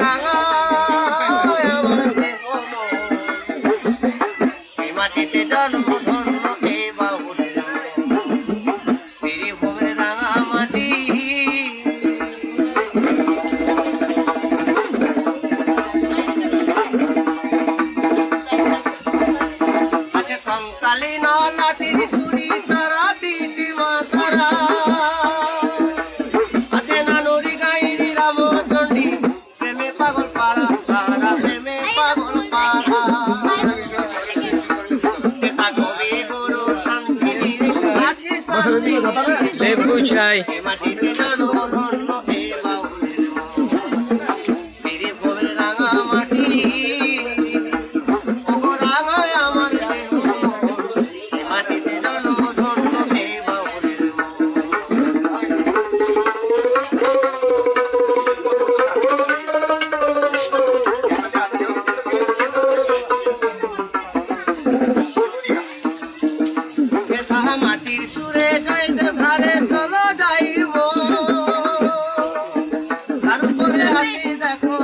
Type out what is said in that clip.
রাঙা আমার দেহ এই মাটিতে জন্ম ধন্য এ বাউলের বীরভূমের রাঙা মাটি আছে কঙ্কালী লাঠির সুরি তারা বিটি মাতারা আছে নানুরি গাইরি রামচন্ডী প্রেমে পাগল পাড়া তারা প্রেমে পাগল পাড়া সেটা কবি গুরু শান্তি আছে শান্তি লেবু চাই মাটিতে জন্ম ধন্য হে বাউলের বীরভূমের রাঙা মাটি ও রাঙা আমার দেহ এই মাটিতে জন্ম ধন্য হে বাউলের সে তাহা মাটির সুরে গাইতে ধারে চলো যাইব তার উপরে আছি দেখো